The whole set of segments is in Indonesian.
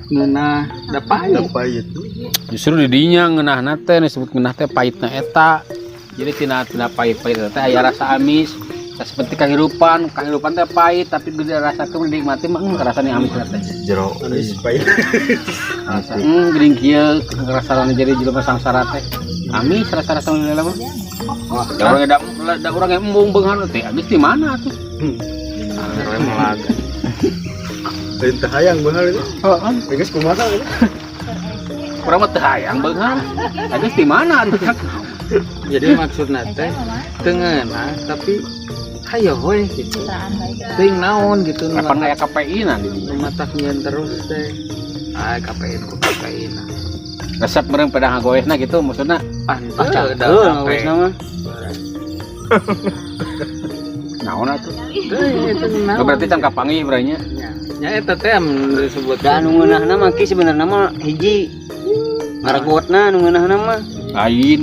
ngeunah da pahit. Justru di dinya ngeunahna teh disebut ngeunah teh pahitna eta. Jadi tina pahit-pahit teh aya rasa amis. Seperti kehidupan teh pahit tapi gede rasakeun dinikmati mah rasana amis teh. Jero Amis pahit. Rasa geuning kieu rasana jadi jelema sangsara teh. Amis rasa-rasa lila mah. Wah, da urang embung beungan teh. Amis di mana atuh? Arewe melaga. Lain teh hayang beunghal itu. Heeh. Geus kumaha gitu. Urang mah teu hayang beunghal. Amis di mana atuh? Jadi maksudna teh teu ngeunah tapi hayo we gitu. Teuing naon gitu. Kapan aya KPI na di dinya? Matak nyeun terus teh. KPI ku KPI na. Resep meureun pada ngagoesna gitu maksudna. Pantes da ngagoesna mah. Naon atuh? Itu naon. Berarti can kapangi beranya. Nya eta teh disebut Da anu ngeunahna mah ki sebenarnya mah hiji ngaregotna anu ngeunahna mah. Lain.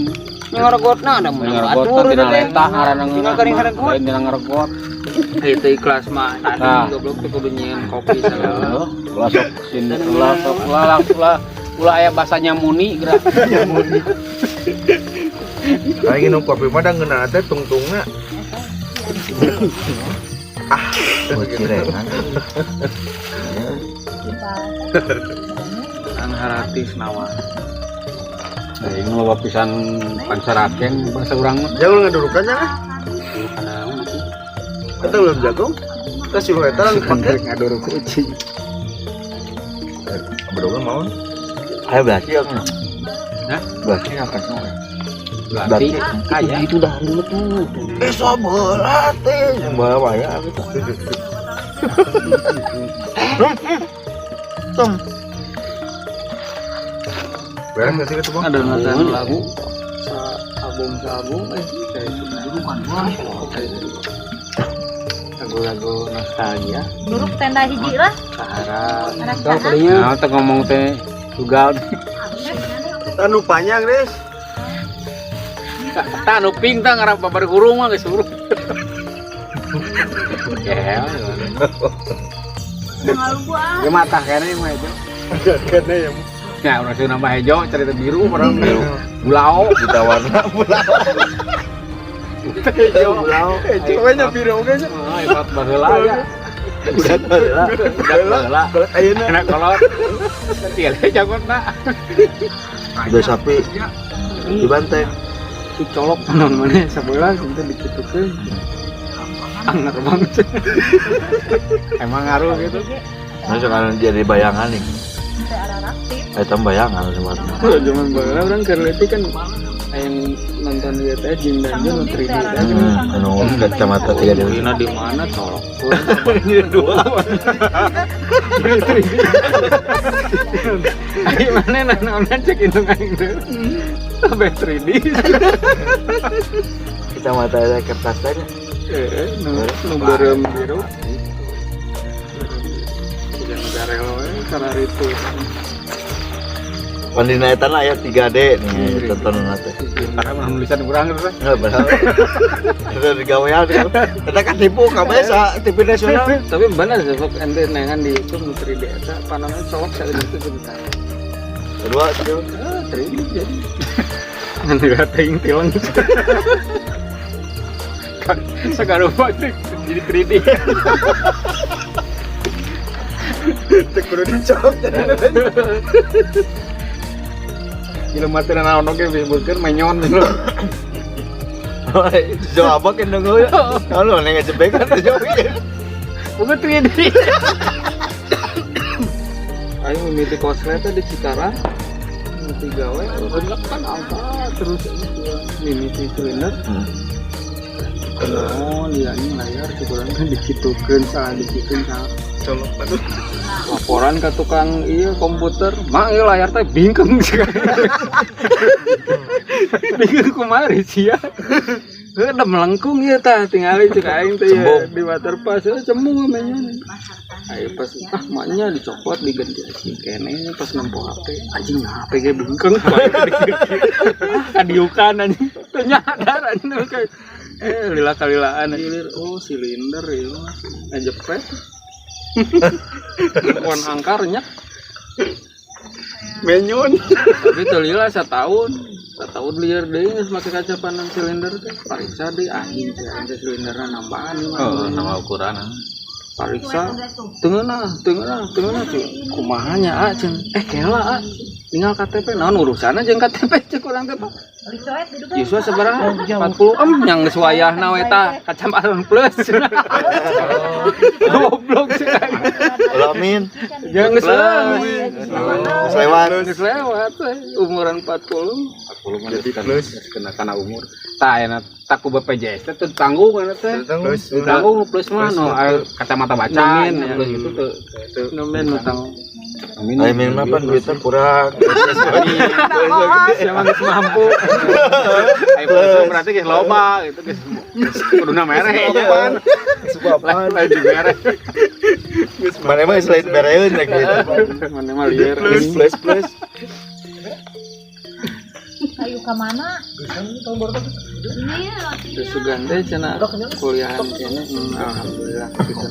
Nya ngaregotna ada mah Ngaregot tina letah ngaranna tinggal karing ngaregot. lain tina ngaregot. itu ikhlas mah Nah. tadi goblok teh kudu nyieun kopi segala. Ulah sok sini ulah aya bahasanya muni gerak. lagi nu kopi mah da ngeunah teh tungtungna bocirengan Kan haratis nawa. Nah, ini loba pisan pancarakeun bahasa urang mah. jangan ngadurukannya kita belum jago kita silueta lagi pakai ngaduruk kucing. berdoa mau Ayo berarti ya kan. Hah? Berarti apa semua? Berarti aya Itu dah dulu tuh. sabar teh yang bawa ya gitu Tom beres nggak sih itu bang Ada nonton lagu album kayak bukan lagu-lagu nostalgia Duruk tenda hiji lah. Sahara tau kalinya teh ngomong teh juga anu panjang des tah nu ping tah ngarap babar guru mah geus suruh. Ya. Ngalu gua. Ge mata kene mah hejo. kena ya Ya urang sih nambah hejo cerita biru orang biru. Bulau kita warna hejo. bulau Pokoknya biru ge nya. Ah, ibarat baheula ya. udah lah Baheula. ayeuna Enak kolot. Tiel jagotna. udah sapi dibantai dicolok non mana sabelah kita dikitukeun anger banget Emang ngaruh gitu. nah sekarang jadi bayangan nih Teh arah aktif. itu bayangan sebenarnya kalau zaman baheula urang keur leutik kan yang nonton ieu teh Jin dan Jun 3D kan anu kacamata 3D Dina di mana colok ini dua Ayo mana nana cek hitung aing teh sampai 3D kacamata kertas tadi nu beureum biru jangan garel we karena itu Pandina eta aya 3D nih tonton nanti Karena nulisan kurang gitu. nggak berapa udah digawean kan kita kan tipu kabeh TV nasional tapi benar sih sok ente nengan di itu nu 3D eta panonna colok saya itu sebentar kedua itu 3D jadi nanti ting tilang Sekarang pasti jadi 3D. teh kudu dicolok Gila mati na naon oge beulkeun menyon gitu. jauh apa kan dong ya kalau neng ngecebek kan jauh Bukan 3D. ayo mimiti koslet di Cikarang mimiti gawe banyak kan angka terus mimiti kuliner oh dia ini layar kurang kan dikitukeun salah dikitukeun salah colok banget laporan ke tukang iya komputer mak ieu layar teh bingkeng bingkeng kumari sia udah melengkung ieu tah tingali cek aing teh di waterpass cembung namanya ayo pas maknya dicopot diganti aja kene pas nempo HP anjing HP ge bingkeng kadiukan anjing teu nyadar anjing kayak lila-kalilaan oh silinder ieu ngejepret pohon angkarnya Menyun. Tapi teu lila setahun liar deui geus make kaca pandang silinder teh. Pariksa deui anjing teh silinderna nambahan. Oh, nama ukuran. Pariksa teungeunah tuh kumaha nya cenah kela tinggal KTP naon urusanna jeung KTP cek urang teh Pak Yuswa sabaraha 40 yang geus wayahna we tah kacamatan plus goblok sih Amin. jeung geus Selewat. we umuran 40 jadi plus kena umur. Tah aya tak ku BPJS teh teu tanggung kana teh. Tanggung plus mah no kacamata baca plus itu teu nomen utang Amin mah pan duitnya kurang. siapa geus mampu ai plus berarti geus loba gitu geus kuduna mereh pan. Sebapan. Lain di mereh. Mana mah selain bereun ya gitu. mana mah liar Plus. Ayo ke mana? Iya. terus sugante cenah kuliahan kene alhamdulillah kita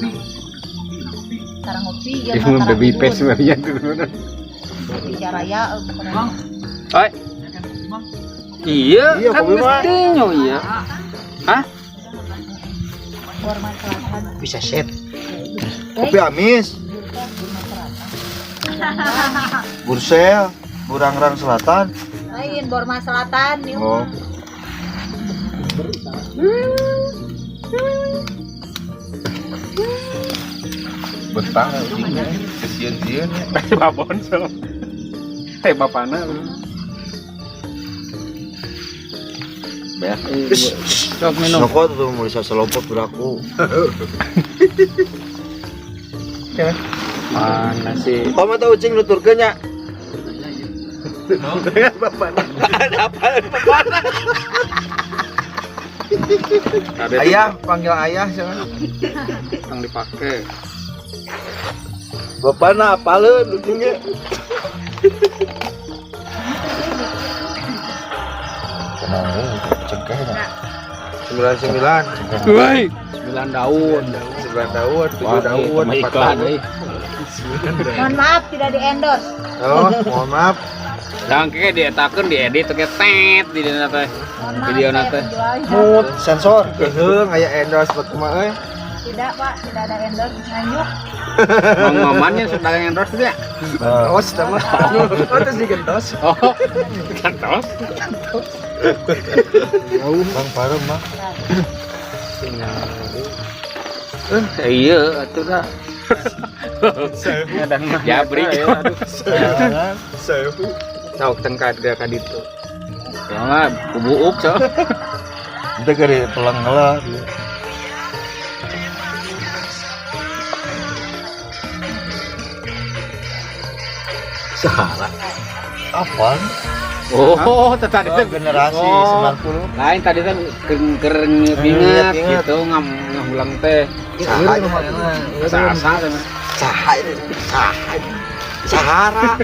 Sekarang ngopi ya. Itu mah baby face sebenarnya tuh. Di Jaraya. Oi. Iya, Iya, kan kopi mah. mestinya iya. Hah? Borma Selatan. Bisa set. Kopi amis. Bursel, Burangrang Selatan. Lain Borma Selatan nih. Oh. Betah kesian-sian babon so. Bapana. Sok minum. Sokot tuh mau bisa selopot beraku. Mana sih? Kamu tahu cing nuturkeun nya? Ayah, panggil ayah siapa? Yang dipakai. Bapana apaleun ujungnya. Tenang, cengkehnya. 99. Woi. 9 daun. 9 daun, 7 daun, 4 iklan daun. euy. Mohon maaf tidak di endorse. Oh, mohon maaf. Dan kayak dietakeun diedit kayak tet di dina teh. Mohon maaf. Video saya nate. penjualnya. Mut sensor. Keheung aya endorse buat kumaha euy. Tidak Pak, tidak ada endorse. Nganyuk. Ngomongannya sudah yang endorse dia. Oh, sudah mah. Oh, terus digentos. Oh. Kantos. Bang Parum mah. Iya, atuh dah. Ya beri. Sok tengkat dia ka ditu. Ya buuk so. Kita kari pelang heula. Salah. Apa? Oh, tadi teh Generasi Oh. 90. lain tadi teh keur ingat gitu ngahulang teh. Asa-asa teh. Sahara.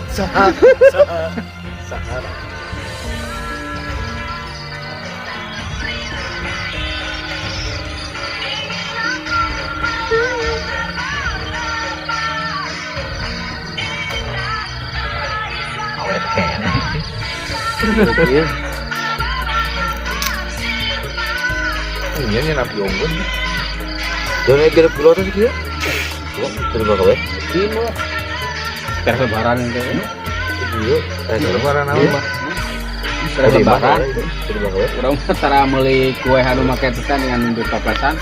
Iya nih napi onggon. Jangan kira pulau tuh dia. Terima kasih. Dino. Teh lebaran teh. Iya. Lebaran apa? Lebaran. Terima kasih. Urang tara meuli kue anu make tekan dengan duit papasan.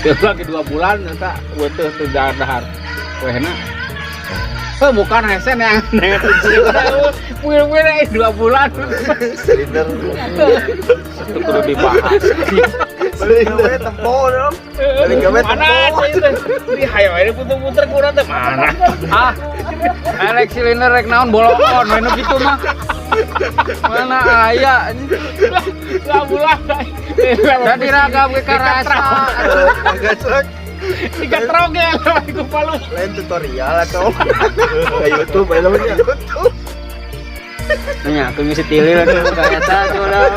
Teu lagi 2 bulan eta weteuh teu dahar kuehna. Bukan hesen yang wir-wir 2 bulan. Silinder. Itu perlu dibahas. Silinder tempo dong. Dari gawe Mana itu? Di hayo ini puter-puter kurang teh mana? Ah. Elek silinder rek naon bolongan we nu kitu mah. Mana aya anjing. 2 bulan. Tadi ragam ke karasa. Agak cerak. Tiga trogel aku palu. Lain tutorial atau kayak YouTube, YouTube. Nanya, aku mesti tilil aduh kayak ta coba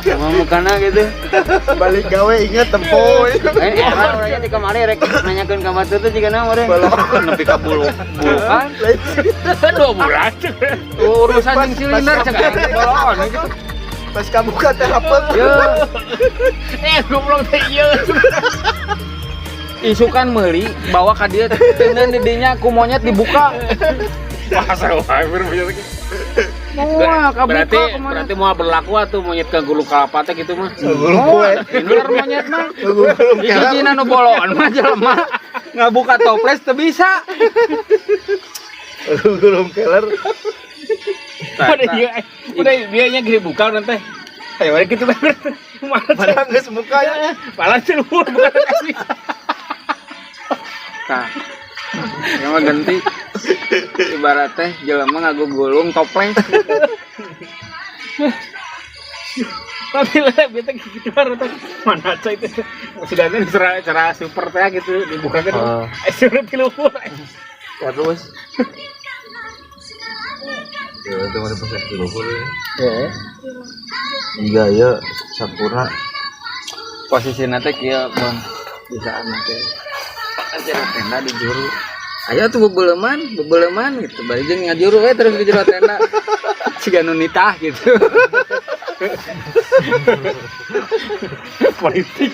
sama mukana gitu. Balik gawe ingat tempo. Era orangnya di kamari rek nanyakeun ka batur teh jigana mah Nepi ka bulukan 2 bulan. Urusan jeung silinder cek aing bolon gitu. Pas kamu kata apa? Goblok teh ieu. Isukan meuli bawa ka dieu teuneun di dinya ku monyet dibuka. Masa wae bener. Moal kabuka Berarti mau berlaku atuh monyet ke gulu kelapa teh gitu mah. Gulung kue. bener monyet mah. Gulung Hijina nu bolon mah jelema ngabuka toples teu bisa. Gulung keler. Udah biayanya gede buka nanti. Ayo balik gitu banget. Padahal geus mukanya. Pala celuhur bukan kasih. Tah. Yang mah ganti ibarat teh jelema ngagugulung toples. Tapi lah kita gitu baru tuh mana coy itu. Sudah ada cara super teh gitu dibuka kan. Suruh celuhur. Terus. Ya, itu ada pesan dulu. Heeh. Iya, ya, sampurna. Posisina teh kieu mun bisa teh. Aja tenda di juru. Ayo tuh bebeleman gitu. Bari jeung ngajuru we terus ke jero tenda. Siga nu nitah gitu. Politik.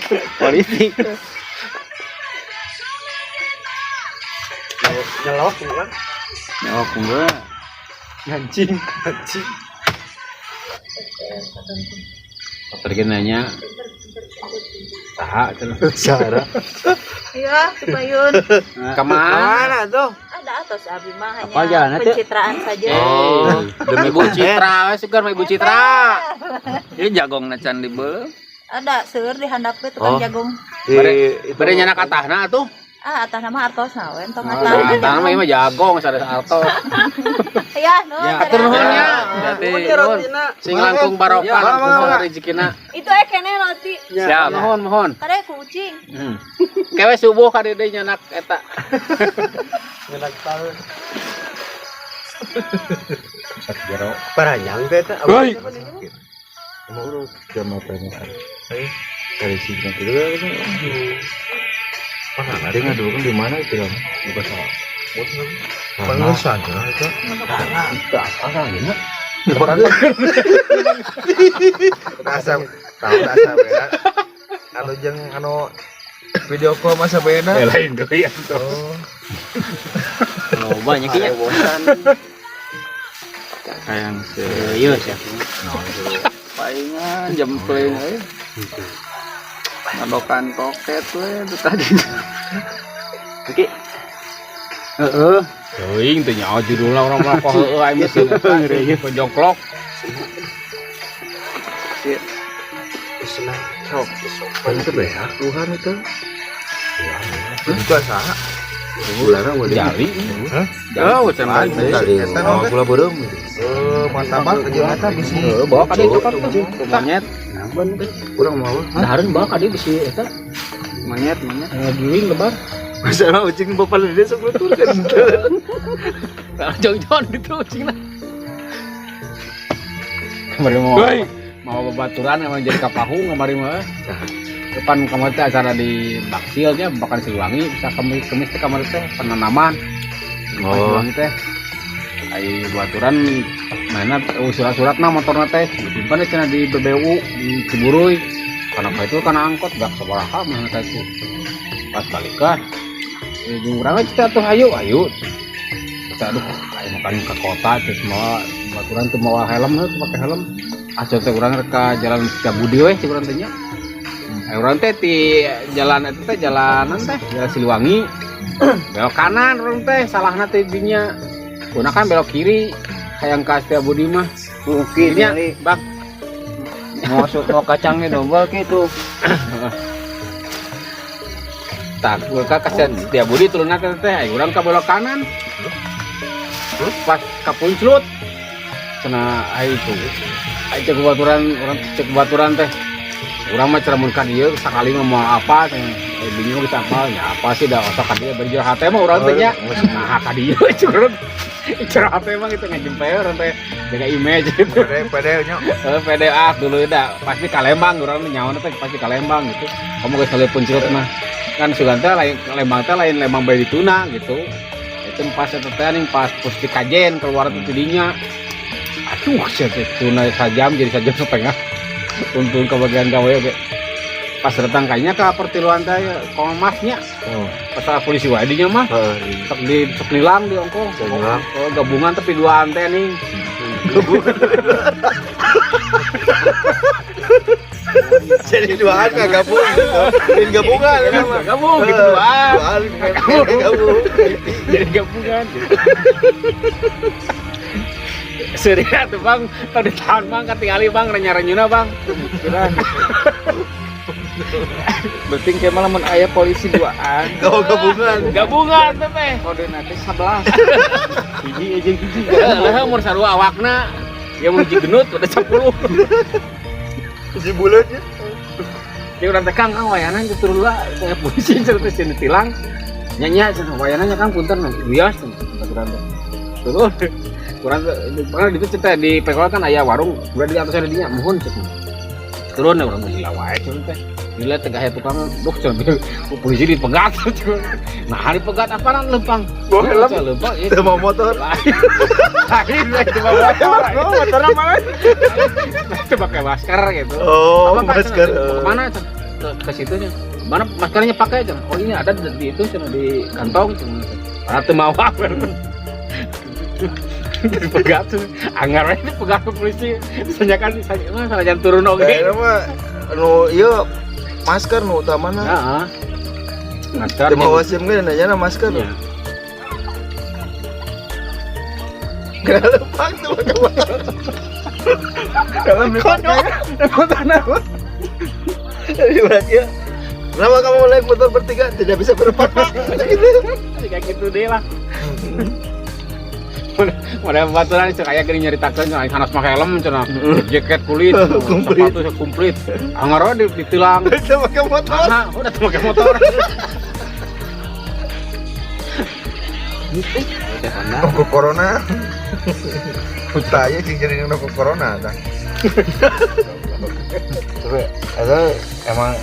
Nyelok kan? Nyok enggak. Anjing. Pergi nanya. Saha cenah. Cara. Iya, Tubayun. Kemana tuh? Ada atas abi mah hanya Apa jalan atuh? pencitraan saja. Demi Ibu Citra, sugar Ibu Citra. Ieu jagongna can dibeuleuh. Ada seueur di handap teh tukang jagung. Bade nyana katahna atuh. Atas nama Artos nawen tong Katahna atas. mah ieu mah jagong sada artos. Ya, nuhun. Ya, atur nuhun nya. Berarti Sing langkung barokah kumaha rezekina. Itu kene roti. Siap, mohon. Kade kucing. Kewe subuh ka deui nyanak eta. Nyenak tahu. Paranyang teh eta. Hoi. Mau urut jam matanya. Dari sini dulu. Mana ada nggak dulu kan di mana itu kan? Bukan salah. Pengusaha itu. Apa ini? Asam, tahu asam ya. Anu jeung anu video call masa beda. Lain deui atuh. Oh. Oh, banyak ya. Hayang Serius ya. palingan jempling euy. Ngadokan toket we itu tadi. Oke. Heeh. Teuing teh nyaho judulna urang mah kok heueuh aya mesin eta ngeureun penjoklok. Senang. Sok. Itu beak Tuhan itu. Buka saha? Bulan mau Jali. Hah? Jauh can lain Tadi mau gula berem. Martabak aja eta bisi. Bawa ka dieu tukang tuh. monyet, Kurang mau. Dahareun bawa ka dieu bisi eta. monyet. Ngagiling lebar. Masalah ucing bapak dia sebelum turun kan. Jauh-jauh gitu cingna. Kemarin mau babaturan emang jadi kapahu kemarin mah. Depan kamar teh acara di Baksilnya bakal Siliwangi bisa kemis teh kamar teh penanaman. Oh. Teh. Ai babaturan mainan surat-suratna motorna teh disimpan cenah di BBU di Ciburuy. Karena itu karena angkot gak sabaraha mah teh itu. Pas balikan urang kita tuh ayo. Kita aduh ayo makan ke kota terus mau babaturan tuh mau helm tuh pakai helm. Aco teh urang ka jalan Setiabudi we si urang teh nya. Urang teh di jalan itu teh jalanan teh jalan Siliwangi. Belok kanan urang teh salahna teh dinya. Gunakan belok kiri hayang ka Setiabudi mah. Mungkin Nya, kali Bang. masuk mau kacangnya double gitu. Tak, ka Setiabudi turunna teh urang ka belok kanan. Terus pas ka Punclut cenah ai itu. Ai cek baturan teh. Urang mah cara mun ka dieu sakali mah mau apa teh bingung bisa apa ya apa sih da otak ka dieu berjeur hate mah urang teh nya. Nah ka dieu curug. Cara hate mah gitu ngajempe urang teh jaga image gitu. Pede nya. PDA dulu dah pasti Kalembang orang nyawa teh pasti Kalembang gitu. Kamu geus telepon cilok mah. Kan Suganta lain Lembang teh lain Lembang Bayi Tuna gitu. Itu pas eta teh pas pos di Kajen keluar tuh tidinya. Aduh, tuna sajam jadi sajam setengah. Untung ke bagian gawe oke. Pas datang kayaknya ke pertiluan teh kong masnya. Pas polisi wadinya mah. Sok nilang di ongkong. Gabungan tapi dua teh nih. Jadi duaan kagak gabung. Gabungan emang. Gabung gitu duaan. Gabung. Jadi gabungan. Serius tuh bang, tadi tahun bang, ketinggali bang, renyuna bang. Berarti kayak malah mun aya polisi duaan. Gabungan tuh teh. Kode nanti 11. Hiji. Lah umur sarua awakna, ya mun hiji genut udah 10. Si bulat ya. Dia udah tekang kang wayana turun lah, kayak polisi cerita sini tilang. Nyanyi cenah wayananya kang punten bias cenah. Turun. Kurang pernah itu cerita di Pekol kan aya warung, udah di atasnya dinya mohon cenah. Turun orang gila wae cenah teh. Gila tegah tukang, duh cenah polisi dipegat cenah. Nah, hari pegat apaan lempang? Lempang Itu mau motor. Lain itu bawa motor. Motor mana? Itu pakai masker gitu. Oh, Apa, masker. Kemana ke situnya? Mana maskernya pakai cenah? Oh ini ada di itu cenah di kantong cenah. Ratu mawar. Dipegat tuh, anggar ini pegat ke polisi. Senyakan salah jangan turun oke. Kayaknya mah, iya masker utamana. Nah, masker. Tema wasim kan nanya masker. Iya. Kenapa pang tuh pakai motor? Dalam motor apa? Jadi berarti ya. Kenapa kamu naik motor bertiga tidak bisa berempat? Kayak gitu deh lah. Model baturan itu kayak gini nyaritakeun cenah harus pakai helm cenah. Jaket kulit, sepatu komplit. Anggar ditilang. Tidak pakai motor. Nah, udah pakai motor. Gitu. Nunggu corona. Saya sih jadi nunggu corona dah. Ada emang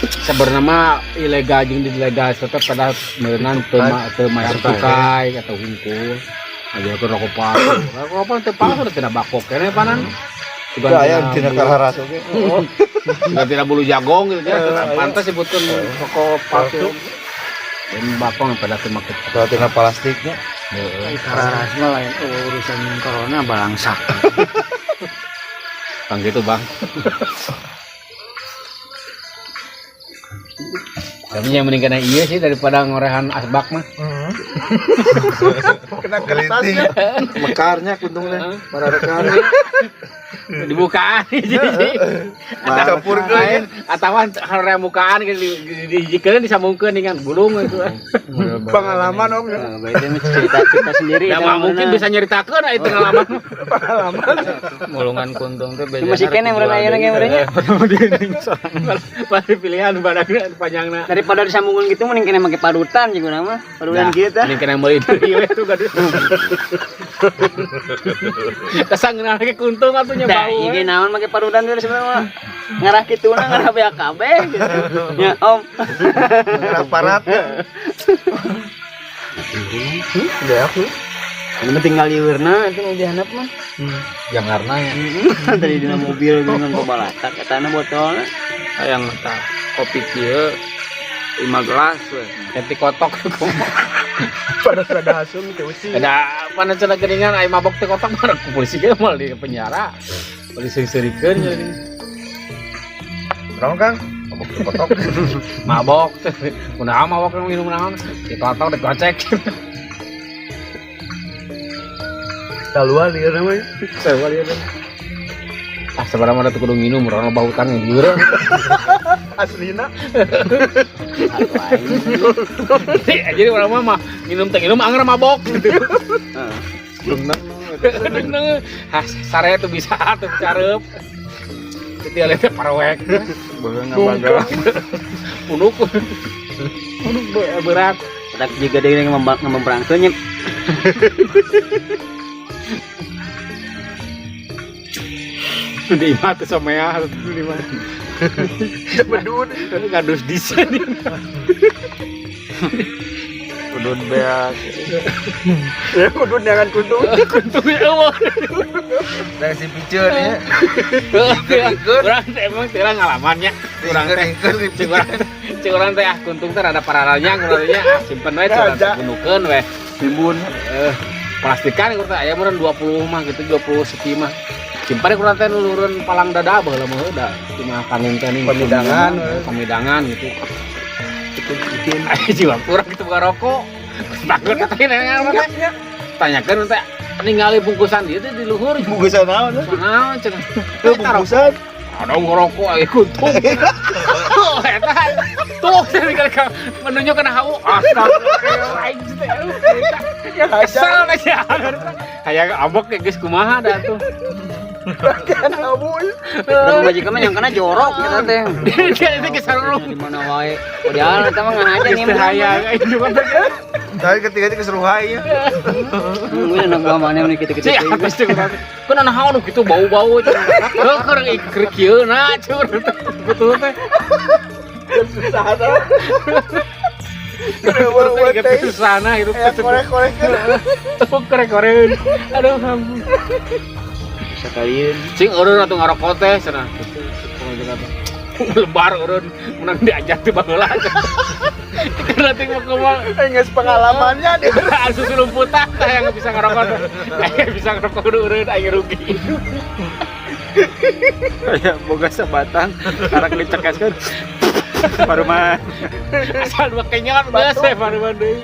Sebenarnya mah ilegal jeung ilegal tetap pada meunang teu mayar cukai atau hungkul. Aja ke rokok palsu. Rokok palsu teu palsu udah tidak bakok kene panan. Sudah aya tina kalaras oge. Sudah tidak bulu jagong gitu ya. Pantas sebutkeun rokok palsu. Dan bakong pada teu make Kalau tina plastiknya. Kararas mah lain urusan corona balangsak. Bang gitu bang. Tapi yang mending kena iya sih daripada ngorehan asbak mah. Kena geliting. Mekarnya kuntungnya. Para rekan. Dibukaan jadi. Campurkeun. Atawa hareureum mukaan dijikeun disambungkeun dengan bulung itu. Pengalaman om. Baiknya cerita kita sendiri. Ya mah mungkin bisa nyeritakeun itu pengalaman. Mulungan kuntung teh beda. Masih kene meureun ayeuna ge meureunnya. Pasti pilihan badagna panjangna. Daripada disambungkeun gitu mending kene make padutan jeung urang mah. Padutan kieu tah. Ini kena meuli deui we tuh gaduh. Kasangeuna ge kuntung atuh nya Dah, bau. ini naon make padutan teh sebenarnya mah. Ngarah kituna ngarah BAKB gitu. Ya, Om. Ngarah parat. Udah aku. Yang penting ngaliweurna itu nu dihandap mah. Yang karena ya. Tadi dina mobil dengan pabalatak katana botolna. Yang tak kopi kieu 5 gelas we. Keti kotok. Pada serada hasung teh uci. Ada panas cenah geuningan aya mabok teh kotak mah polisi ge mal di penjara. Polisi serikeun jadi. Naon Kang? Mabok teh kotok. Mabok teh. Kunaon mabok yang minum naon? Dikotok digocek. Keluar dia namanya. Sewa lieu. Ah sebenarnya mah kudu minum urang bau utang geureuh. Aslina. Jadi orang mah minum teh minum anggar mabok gitu. Bener. Sare tuh bisa tuh careup. Kitu lihat parwek. Beungeung ngabagal. Punuk berat. Tapi juga dia yang memperangkeunnya Di mata sama ya harus di mana. Bedun. Ngadus di sini. Kudun beak. Ya kudun jangan kudun. Kuntungnya eueuh. Dan si piceun ya. Urang teh emang teh ngalamannya. Urang teh cik urang teh kuntung teh ada paralelnya urangnya simpen we curang teh gunukeun we. Timbun. Plastikan urang teh aya meureun 20 mah gitu 20 seki mah. Simpan urang teh nulureun palang dada baheula mah da cuma kanging teh ning pamidangan gitu. Bikin jiwa kurang gitu buka rokok. Takut teh nengan tanyakeun teh ningali bungkusan dieu teh di luhur. Bungkusan naon? Naon cenah? Bungkusan. Ada ngerokok aya kuntung. Eta tuh ningali ka menuju kana hawu. Astagfirullahaladzim teh. Asal aja. Kayak abok geus kumaha dah tuh. Kan abuy. Urang majikan mah nyangkana jorok kita teh. Dia itu kesarung. Di mana wae. Padahal eta mah ngan aja nih. Bahaya itu kan. Tapi ketika itu keseruhai ya. Mun anak gua mana nih kita-kita. Cik, pasti kan. Kan anak haun gitu bau-bau cenah. Heuh keur iker kieu na cur. Betul teh. Susah dah. Gitu sana hidup teh. Korek-korek kan. Tepuk korek-korek. Aduh ampun. Sekalian. Cing eureun atuh ngarokok teh cenah. Lebar eureun menang diajak teh baheula. Karena ting mah kumaha Geus pengalamannya dia. asuh lumputan teh yang bisa ngarokok teh. Aya bisa ngarokok eureun aing rugi. Kayak boga sebatang karek dicekeskeun. Baru mah Asal dua kenyalan geus we baru deui.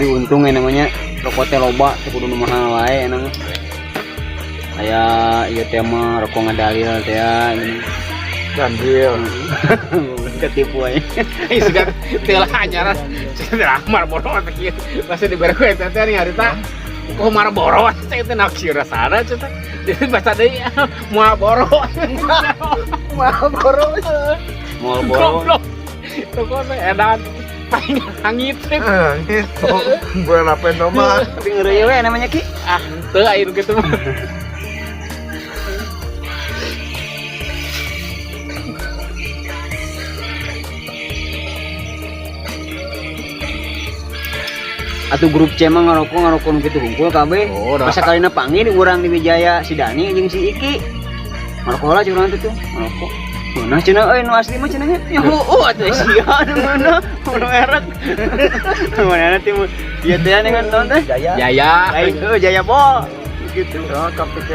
Tapi untung ya namanya rokok teh loba teh kudu nu mahal wae enang. Aya ieu teh mah rokok ngadalil teh ya. Gandil. Ketipu aja. Sudah telah anyaran sudah Marlboro teh kieu. Masih dibere ku eta teh harita. Kok Marlboro teh teh naksir rasana cenah. Jadi baca deui Marlboro. Marlboro. Goblok. Rokok teh edan. Paling hangit teh. Gitu. Bulan apa nomor? Tapi ngeureuy we namanya Ki. Ah, teu aya kitu mah. Atuh grup C mah ngarokok nu kitu hungkul kabeh. Oh, dah. Masa kalina panggil urang di Wijaya si Dani jeung si Iki. Ngarokok lah curang teh tuh, ngarokok. Mana cenah euy nu asli mah cenah nya. Ya atuh sia nu mana? Nu erek. Mana teh ieu teh dengan tahun teh? Jaya. Jaya. Lain Jaya Bol. Gitu. Oh, topiknya